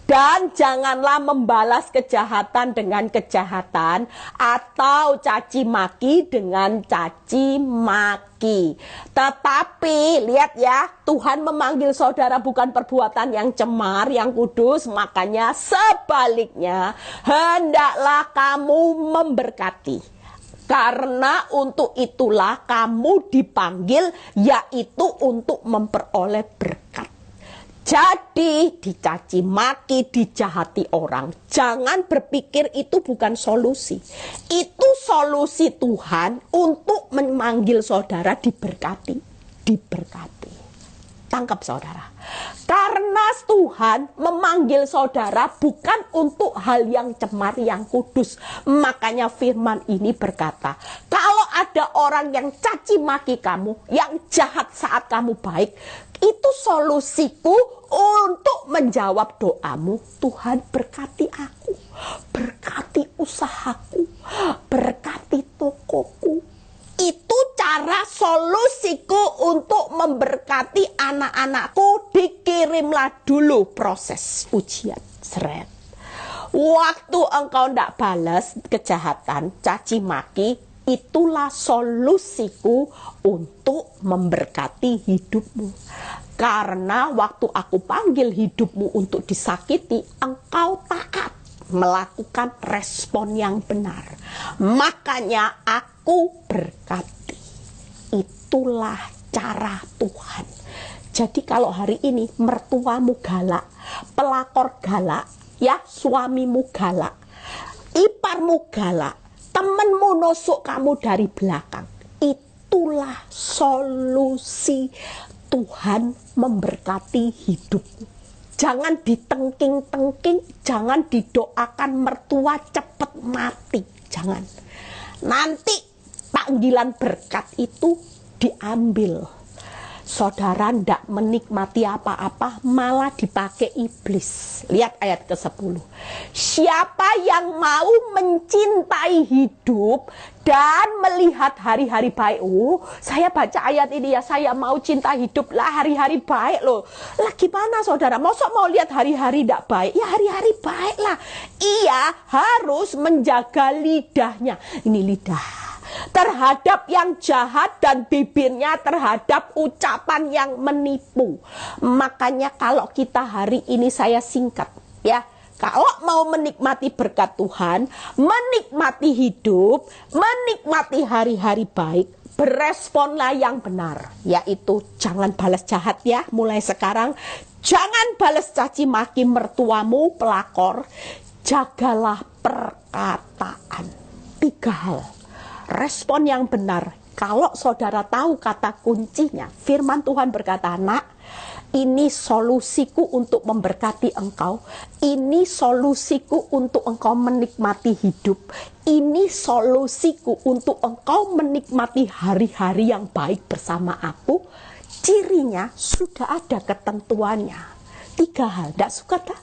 Dan janganlah membalas kejahatan dengan kejahatan, atau caci maki dengan caci maki. Tetapi lihat ya, Tuhan memanggil saudara bukan perbuatan yang cemar, yang kudus. Makanya sebaliknya, hendaklah kamu memberkati. Karena untuk itulah kamu dipanggil, yaitu untuk memperoleh berkat. Jadi dicaci maki, dijahati orang, jangan berpikir itu bukan solusi. Itu solusi Tuhan untuk memanggil saudara diberkati. diberkati. Tangkap saudara. Karena Tuhan memanggil saudara bukan untuk hal yang cemar, yang kudus. Makanya firman ini berkata, kalau ada orang yang caci maki kamu, yang jahat saat kamu baik, itu solusiku untuk menjawab doamu. Tuhan berkati aku, berkati usahaku, berkati tokoku. Itu cara solusiku untuk memberkati anak-anakku. Dikirimlah dulu proses ujian. Seret. Waktu engkau tidak balas kejahatan, caci maki, itulah solusiku untuk memberkati hidupmu. Karena waktu aku panggil hidupmu untuk disakiti, engkau taat melakukan respon yang benar. Makanya aku berkati. Itulah cara Tuhan. Jadi kalau hari ini mertuamu galak, pelakor galak, ya suamimu galak, iparmu galak, temenmu nusuk kamu dari belakang, itulah solusi Tuhan memberkati hidupmu. Jangan ditengking-tengking, jangan didoakan mertua cepat mati, jangan. Nanti panggilan berkat itu diambil. Saudara ndak menikmati apa-apa, malah dipakai iblis. Lihat ayat ke-10. Siapa yang mau mencintai hidup dan melihat hari-hari baik. Saya baca ayat ini ya, saya mau cinta hidup lah, hari-hari baik loh. Lah gimana saudara, masa mau lihat hari-hari ndak baik? Ya hari-hari baik lah. Ia harus menjaga lidahnya. Ini lidah terhadap yang jahat dan bibirnya terhadap ucapan yang menipu. Makanya kalau kita hari ini saya singkat ya, kalau mau menikmati berkat Tuhan, menikmati hidup, menikmati hari-hari baik, beresponlah yang benar, yaitu jangan balas jahat ya. Mulai sekarang jangan balas caci maki mertuamu pelakor, jagalah perkataan. 3 hal. Respon yang benar. Kalau saudara tahu kata kuncinya, firman Tuhan berkata, nak, ini solusiku untuk memberkati engkau. Ini solusiku untuk engkau menikmati hidup. Ini solusiku untuk engkau menikmati hari-hari yang baik bersama aku. Cirinya sudah ada ketentuannya. 3 hal. Tidak suka tak?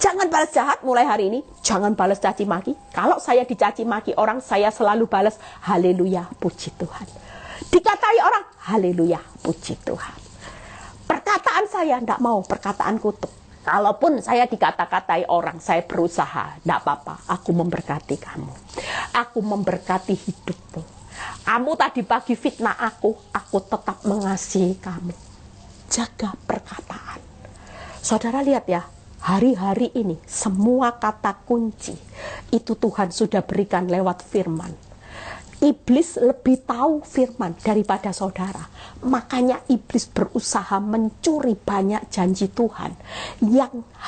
Jangan balas jahat mulai hari ini. Jangan balas caci maki. Kalau saya dicaci maki orang, saya selalu balas haleluya, puji Tuhan. Dikatai orang, haleluya, puji Tuhan. Perkataan saya tidak mau perkataan kutuk. Kalaupun saya dikata-katai orang, saya berusaha, tidak apa-apa. Aku memberkati kamu. Aku memberkati hidupmu. Kamu tadi pagi fitnah aku tetap mengasihi kamu. Jaga perkataan. Saudara lihat ya, hari-hari ini semua kata kunci itu Tuhan sudah berikan lewat firman. Iblis lebih tahu firman daripada saudara. Makanya iblis berusaha mencuri banyak janji Tuhan.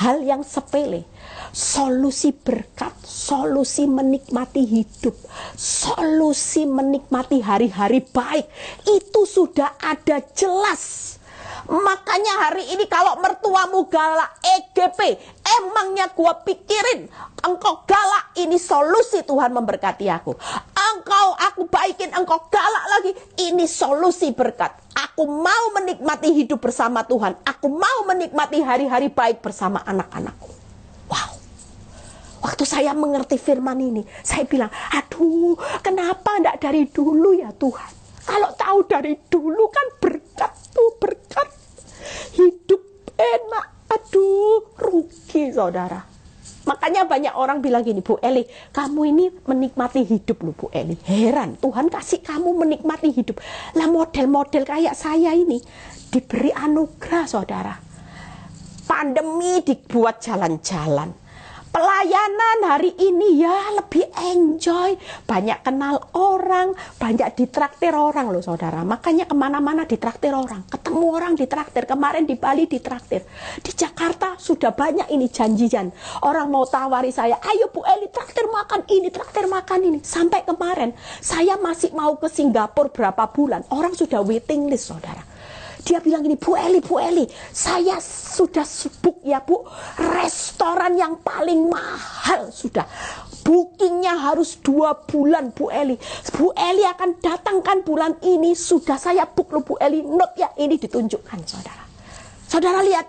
Hal yang sepele. Solusi berkat, solusi menikmati hidup, solusi menikmati hari-hari baik. Itu sudah ada jelas. Makanya hari ini kalau mertuamu galak EGP, emangnya gua pikirin engkau galak, ini solusi Tuhan memberkati aku. Aku baikin engkau galak lagi, ini solusi berkat. Aku mau menikmati hidup bersama Tuhan. Aku mau menikmati hari-hari baik bersama anak-anakku. Wow. Waktu saya mengerti firman ini, saya bilang, aduh, kenapa enggak dari dulu ya Tuhan? Kalau tahu dari dulu kan berkat tuh, berkat. Hidup enak, aduh, rugi saudara. Makanya banyak orang bilang gini, Bu Eli, kamu ini menikmati hidup loh Bu Eli. Heran, Tuhan kasih kamu menikmati hidup. Lah model-model kayak saya ini diberi anugerah saudara. Pandemi dibuat jalan-jalan. Pelayanan hari ini ya lebih enjoy, banyak kenal orang, banyak ditraktir orang loh saudara. Makanya kemana-mana ditraktir orang, ketemu orang ditraktir. Kemarin di Bali ditraktir, di Jakarta sudah banyak ini janjian. Orang mau tawari saya, ayo Bu Eli traktir makan ini, traktir makan ini. Sampai kemarin saya masih mau ke Singapura berapa bulan, orang sudah waiting list saudara. Dia bilang gini, Bu Eli, saya sudah book ya Bu, restoran yang paling mahal sudah. Bookingnya harus 2 bulan Bu Eli. Bu Eli akan datangkan bulan ini, sudah saya book loh Bu Eli. Note ya, ini ditunjukkan saudara. Saudara lihat,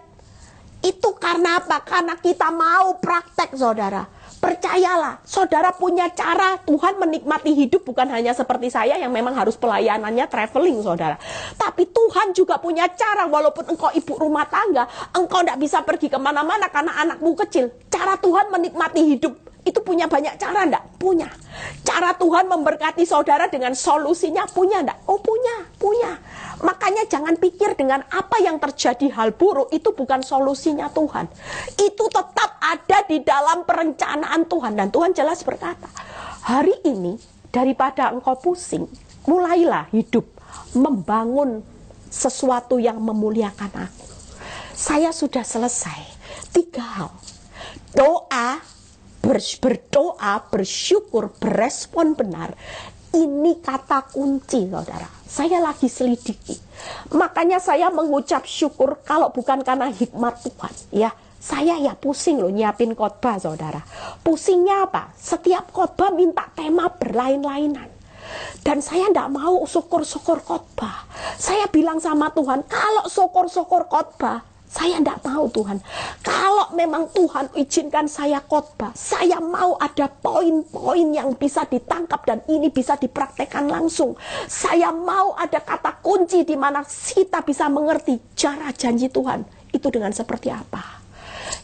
itu karena apa? Karena kita mau praktek saudara. Percayalah, saudara punya cara. Tuhan menikmati hidup bukan hanya seperti saya yang memang harus pelayanannya traveling saudara. Tapi Tuhan juga punya cara. Walaupun engkau ibu rumah tangga, engkau tidak bisa pergi kemana-mana karena anakmu kecil. Cara Tuhan menikmati hidup itu punya banyak cara enggak? Punya. Cara Tuhan memberkati saudara dengan solusinya punya enggak? Oh punya. Makanya jangan pikir dengan apa yang terjadi hal buruk itu bukan solusinya Tuhan. Itu tetap ada di dalam perencanaan Tuhan. Dan Tuhan jelas berkata, hari ini daripada engkau pusing, mulailah hidup membangun sesuatu yang memuliakan aku. Saya sudah selesai 3 hal. Doa, berdoa, bersyukur, berespon benar. Ini kata kunci saudara. Saya lagi selidiki. Makanya saya mengucap syukur kalau bukan karena hikmat Tuhan. Ya, saya ya pusing loh nyiapin khotbah saudara. Pusingnya apa? Setiap khotbah minta tema berlain-lainan. Dan saya tidak mau syukur-syukur khotbah. Saya bilang sama Tuhan, kalau syukur-syukur khotbah, saya tidak mau Tuhan. Kalau memang Tuhan izinkan saya khotbah, saya mau ada poin-poin yang bisa ditangkap dan ini bisa dipraktekkan langsung. Saya mau ada kata kunci di mana kita bisa mengerti cara janji Tuhan itu dengan seperti apa.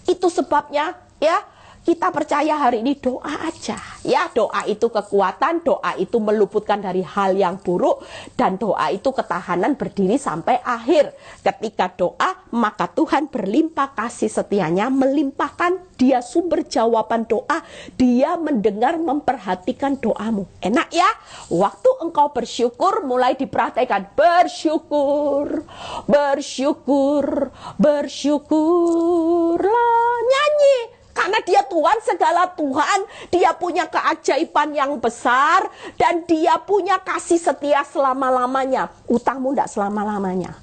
Itu sebabnya ya, kita percaya hari ini doa aja. Ya, doa itu kekuatan, doa itu meluputkan dari hal yang buruk, dan doa itu ketahanan berdiri sampai akhir. Ketika doa, maka Tuhan berlimpah kasih setianya, melimpahkan dia sumber jawaban doa, dia mendengar, memperhatikan doamu. Enak ya? Waktu engkau bersyukur, mulai dipraktekkan. Bersyukur, bersyukur, bersyukurlah. Nyanyi. Karena dia Tuhan segala Tuhan, dia punya keajaiban yang besar, dan dia punya kasih setia selama-lamanya. Utangmu tidak selama-lamanya,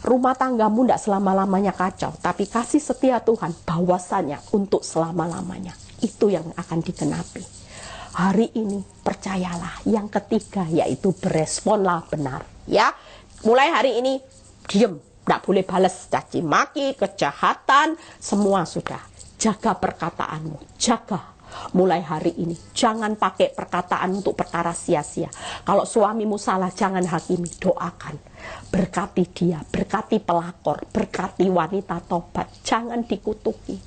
rumah tanggamu tidak selama-lamanya kacau, tapi kasih setia Tuhan bahwasannya untuk selama-lamanya. Itu yang akan digenapi. Hari ini percayalah, yang ketiga yaitu beresponlah benar. Ya, mulai hari ini diam, tidak boleh balas caci maki, kejahatan, semua sudah. Jaga perkataanmu, jaga mulai hari ini. Jangan pakai perkataan untuk perkara sia-sia. Kalau suamimu salah, jangan hakimi, doakan. Berkati dia, berkati pelakor, berkati wanita tobat. Jangan dikutuki.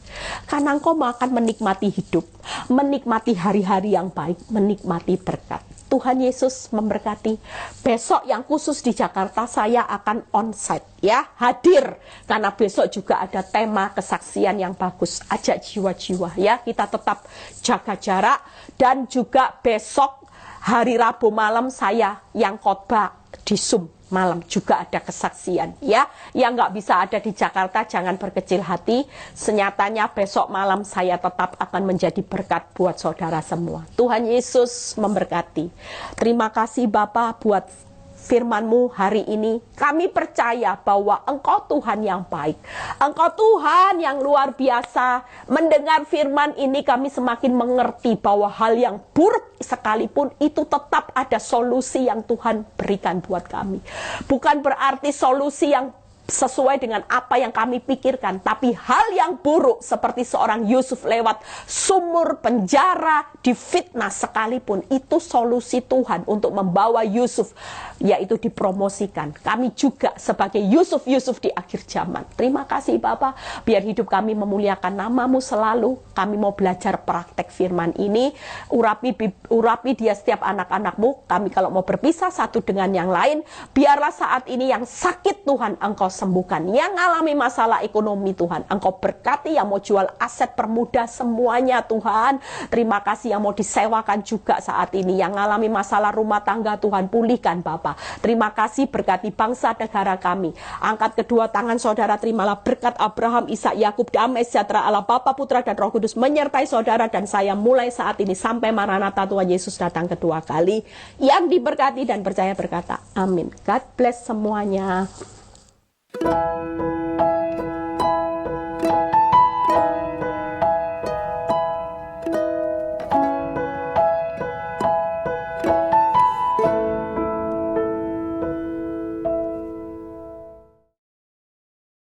Karena engkau akan menikmati hidup, menikmati hari-hari yang baik, menikmati berkat. Tuhan Yesus memberkati. Besok yang khusus di Jakarta saya akan onsite ya, hadir. Karena besok juga ada tema kesaksian yang bagus. Ajak jiwa-jiwa ya, kita tetap jaga jarak. Dan juga besok hari Rabu malam saya yang khotbah di Zoom malam juga ada kesaksian ya. Yang nggak bisa ada di Jakarta jangan berkecil hati. Senyatanya besok malam saya tetap akan menjadi berkat buat saudara semua. Tuhan Yesus memberkati. Terima kasih Bapa buat firman-Mu hari ini. Kami percaya bahwa Engkau Tuhan yang baik, Engkau Tuhan yang luar biasa. Mendengar firman ini kami semakin mengerti bahwa hal yang buruk sekalipun itu tetap ada solusi yang Tuhan berikan buat kami. Bukan berarti solusi yang sesuai dengan apa yang kami pikirkan, tapi hal yang buruk seperti seorang Yusuf lewat sumur penjara, difitnah sekalipun, itu solusi Tuhan untuk membawa Yusuf, yaitu dipromosikan. Kami juga sebagai Yusuf-Yusuf di akhir zaman. Terima kasih Bapa, biar hidup kami memuliakan nama-Mu selalu. Kami mau belajar praktek firman ini, urapi dia setiap anak-anak-Mu. Kami kalau mau berpisah satu dengan yang lain, biarlah saat ini yang sakit Tuhan Engkau sembuhkan, yang alami masalah ekonomi Tuhan Engkau berkati, yang mau jual aset permudah semuanya Tuhan. Terima kasih yang mau disewakan juga saat ini, yang alami masalah rumah tangga Tuhan pulihkan Bapa. Terima kasih, berkati bangsa negara kami. Angkat kedua tangan saudara, terimalah berkat Abraham, Ishak, Yakub, damai sejahtera Allah Bapa, Putra dan Roh Kudus menyertai saudara dan saya mulai saat ini sampai Maranatha Tuhan Yesus datang kedua kali. Yang diberkati dan percaya berkata amin. God bless semuanya.